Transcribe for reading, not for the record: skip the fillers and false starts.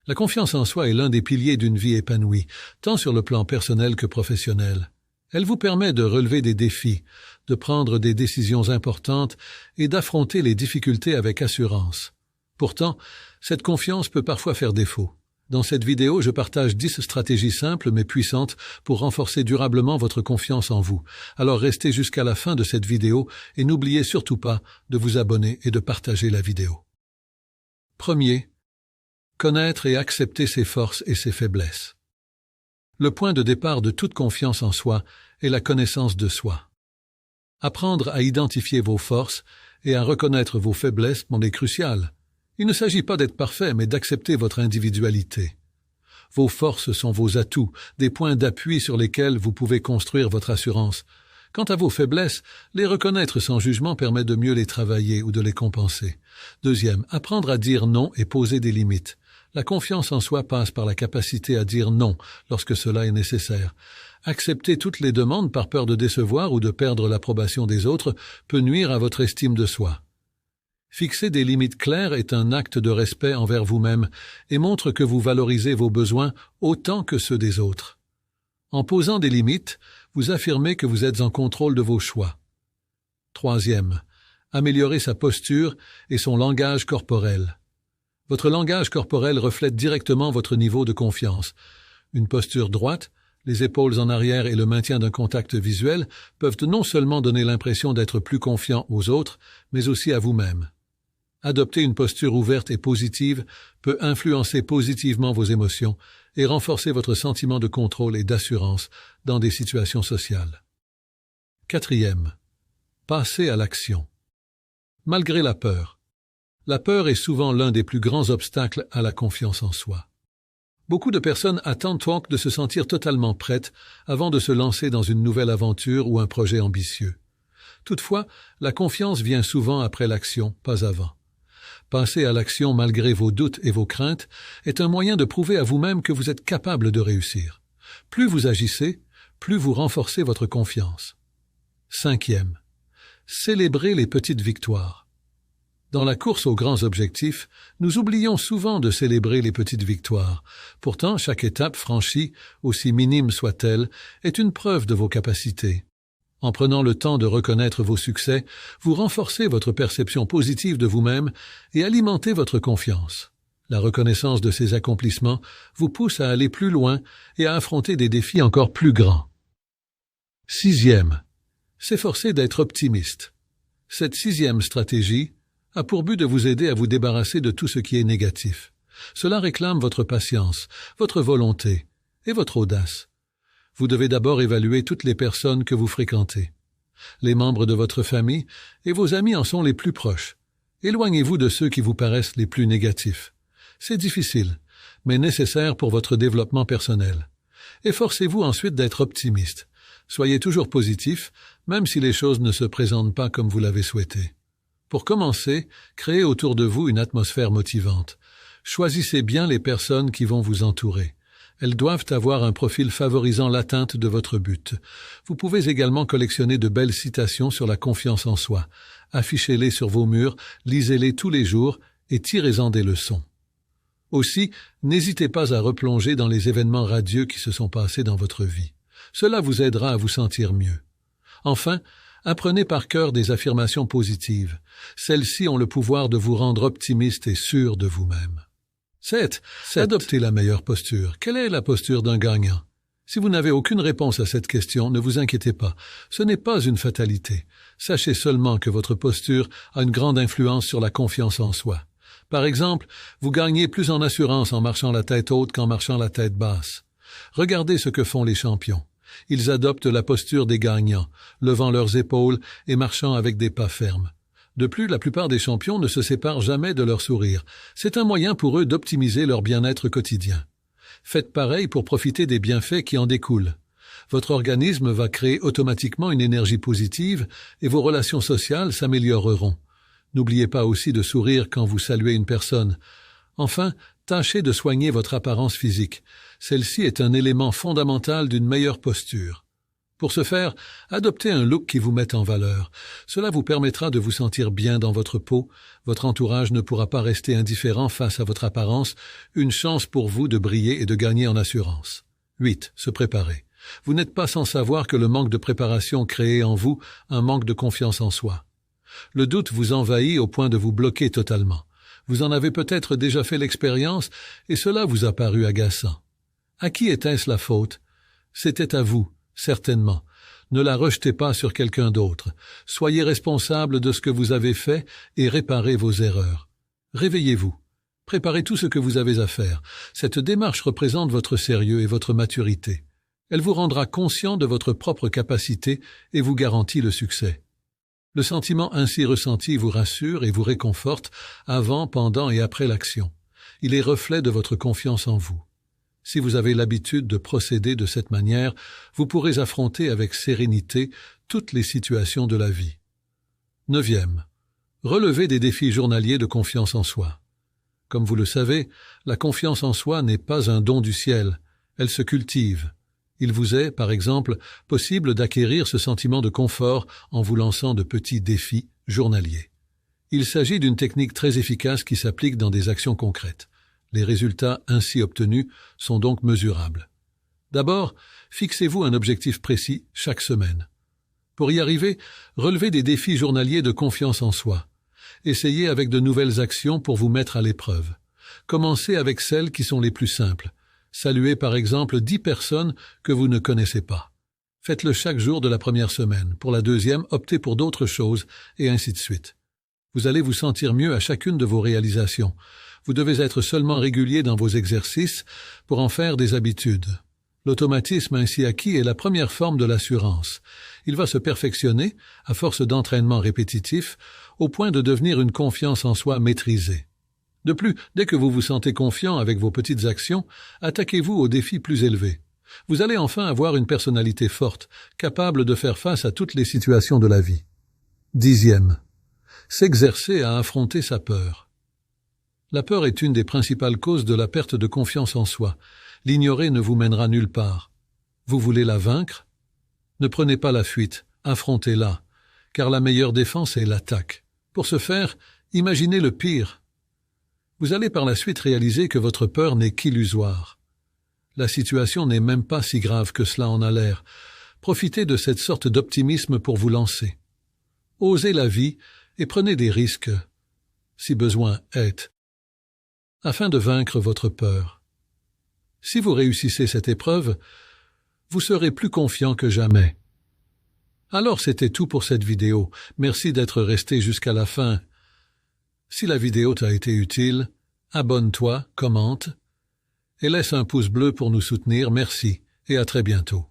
La confiance en soi est l'un des piliers d'une vie épanouie, tant sur le plan personnel que professionnel. Elle vous permet de relever des défis, de prendre des décisions importantes et d'affronter les difficultés avec assurance. Pourtant, cette confiance peut parfois faire défaut. Dans cette vidéo, je partage 10 stratégies simples mais puissantes pour renforcer durablement votre confiance en vous. Alors restez jusqu'à la fin de cette vidéo et n'oubliez surtout pas de vous abonner et de partager la vidéo. Premier, connaître et accepter ses forces et ses faiblesses. Le point de départ de toute confiance en soi est la connaissance de soi. Apprendre à identifier vos forces et à reconnaître vos faiblesses est crucial. Il ne s'agit pas d'être parfait, mais d'accepter votre individualité. Vos forces sont vos atouts, des points d'appui sur lesquels vous pouvez construire votre assurance. Quant à vos faiblesses, les reconnaître sans jugement permet de mieux les travailler ou de les compenser. Deuxième, apprendre à dire non et poser des limites. La confiance en soi passe par la capacité à dire non lorsque cela est nécessaire. Accepter toutes les demandes par peur de décevoir ou de perdre l'approbation des autres peut nuire à votre estime de soi. Fixer des limites claires est un acte de respect envers vous-même et montre que vous valorisez vos besoins autant que ceux des autres. En posant des limites, vous affirmez que vous êtes en contrôle de vos choix. Troisième, améliorer sa posture et son langage corporel. Votre langage corporel reflète directement votre niveau de confiance. Une posture droite, les épaules en arrière et le maintien d'un contact visuel peuvent non seulement donner l'impression d'être plus confiant aux autres, mais aussi à vous-même. Adopter une posture ouverte et positive peut influencer positivement vos émotions et renforcer votre sentiment de contrôle et d'assurance dans des situations sociales. Quatrième, passer à l'action. Malgré la peur est souvent l'un des plus grands obstacles à la confiance en soi. Beaucoup de personnes attendent donc de se sentir totalement prêtes avant de se lancer dans une nouvelle aventure ou un projet ambitieux. Toutefois, la confiance vient souvent après l'action, pas avant. Passer à l'action malgré vos doutes et vos craintes est un moyen de prouver à vous-même que vous êtes capable de réussir. Plus vous agissez, plus vous renforcez votre confiance. Cinquième, célébrez les petites victoires. Dans la course aux grands objectifs, nous oublions souvent de célébrer les petites victoires. Pourtant, chaque étape franchie, aussi minime soit-elle, est une preuve de vos capacités. En prenant le temps de reconnaître vos succès, vous renforcez votre perception positive de vous-même et alimentez votre confiance. La reconnaissance de ces accomplissements vous pousse à aller plus loin et à affronter des défis encore plus grands. Sixième, s'efforcer d'être optimiste. Cette sixième stratégie a pour but de vous aider à vous débarrasser de tout ce qui est négatif. Cela réclame votre patience, votre volonté et votre audace. Vous devez d'abord évaluer toutes les personnes que vous fréquentez. Les membres de votre famille et vos amis en sont les plus proches. Éloignez-vous de ceux qui vous paraissent les plus négatifs. C'est difficile, mais nécessaire pour votre développement personnel. Efforcez-vous ensuite d'être optimiste. Soyez toujours positif, même si les choses ne se présentent pas comme vous l'avez souhaité. Pour commencer, créez autour de vous une atmosphère motivante. Choisissez bien les personnes qui vont vous entourer. Elles doivent avoir un profil favorisant l'atteinte de votre but. Vous pouvez également collectionner de belles citations sur la confiance en soi. Affichez-les sur vos murs, lisez-les tous les jours et tirez-en des leçons. Aussi, n'hésitez pas à replonger dans les événements radieux qui se sont passés dans votre vie. Cela vous aidera à vous sentir mieux. Enfin, apprenez par cœur des affirmations positives. Celles-ci ont le pouvoir de vous rendre optimiste et sûr de vous-même. 7. Adoptez la meilleure posture. Quelle est la posture d'un gagnant? Si vous n'avez aucune réponse à cette question, ne vous inquiétez pas. Ce n'est pas une fatalité. Sachez seulement que votre posture a une grande influence sur la confiance en soi. Par exemple, vous gagnez plus en assurance en marchant la tête haute qu'en marchant la tête basse. Regardez ce que font les champions. Ils adoptent la posture des gagnants, levant leurs épaules et marchant avec des pas fermes. De plus, la plupart des champions ne se séparent jamais de leur sourire. C'est un moyen pour eux d'optimiser leur bien-être quotidien. Faites pareil pour profiter des bienfaits qui en découlent. Votre organisme va créer automatiquement une énergie positive et vos relations sociales s'amélioreront. N'oubliez pas aussi de sourire quand vous saluez une personne. Enfin, tâchez de soigner votre apparence physique. Celle-ci est un élément fondamental d'une meilleure posture. Pour ce faire, adoptez un look qui vous mette en valeur. Cela vous permettra de vous sentir bien dans votre peau. Votre entourage ne pourra pas rester indifférent face à votre apparence. Une chance pour vous de briller et de gagner en assurance. 8. Se préparer. Vous n'êtes pas sans savoir que le manque de préparation crée en vous un manque de confiance en soi. Le doute vous envahit au point de vous bloquer totalement. Vous en avez peut-être déjà fait l'expérience et cela vous a paru agaçant. À qui était-ce la faute? C'était à vous. Certainement. Ne la rejetez pas sur quelqu'un d'autre. Soyez responsable de ce que vous avez fait et réparez vos erreurs. Réveillez-vous. Préparez tout ce que vous avez à faire. Cette démarche représente votre sérieux et votre maturité. Elle vous rendra conscient de votre propre capacité et vous garantit le succès. Le sentiment ainsi ressenti vous rassure et vous réconforte avant, pendant et après l'action. Il est reflet de votre confiance en vous. Si vous avez l'habitude de procéder de cette manière, vous pourrez affronter avec sérénité toutes les situations de la vie. 9. Relevez des défis journaliers de confiance en soi. Comme vous le savez, la confiance en soi n'est pas un don du ciel, elle se cultive. Il vous est, par exemple, possible d'acquérir ce sentiment de confort en vous lançant de petits défis journaliers. Il s'agit d'une technique très efficace qui s'applique dans des actions concrètes. Les résultats ainsi obtenus sont donc mesurables. D'abord, fixez-vous un objectif précis chaque semaine. Pour y arriver, relevez des défis journaliers de confiance en soi. Essayez avec de nouvelles actions pour vous mettre à l'épreuve. Commencez avec celles qui sont les plus simples. Saluez par exemple 10 personnes que vous ne connaissez pas. Faites-le chaque jour de la première semaine. Pour la deuxième, optez pour d'autres choses, et ainsi de suite. Vous allez vous sentir mieux à chacune de vos réalisations. Vous devez être seulement régulier dans vos exercices pour en faire des habitudes. L'automatisme ainsi acquis est la première forme de l'assurance. Il va se perfectionner, à force d'entraînement répétitif, au point de devenir une confiance en soi maîtrisée. De plus, dès que vous vous sentez confiant avec vos petites actions, attaquez-vous aux défis plus élevés. Vous allez enfin avoir une personnalité forte, capable de faire face à toutes les situations de la vie. 10. S'exercer à affronter sa peur. La peur est une des principales causes de la perte de confiance en soi. L'ignorer ne vous mènera nulle part. Vous voulez la vaincre? Ne prenez pas la fuite, affrontez-la, car la meilleure défense est l'attaque. Pour ce faire, imaginez le pire. Vous allez par la suite réaliser que votre peur n'est qu'illusoire. La situation n'est même pas si grave que cela en a l'air. Profitez de cette sorte d'optimisme pour vous lancer. Osez la vie et prenez des risques, si besoin est, afin de vaincre votre peur. Si vous réussissez cette épreuve, vous serez plus confiant que jamais. Alors c'était tout pour cette vidéo. Merci d'être resté jusqu'à la fin. Si la vidéo t'a été utile, abonne-toi, commente et laisse un pouce bleu pour nous soutenir. Merci et à très bientôt.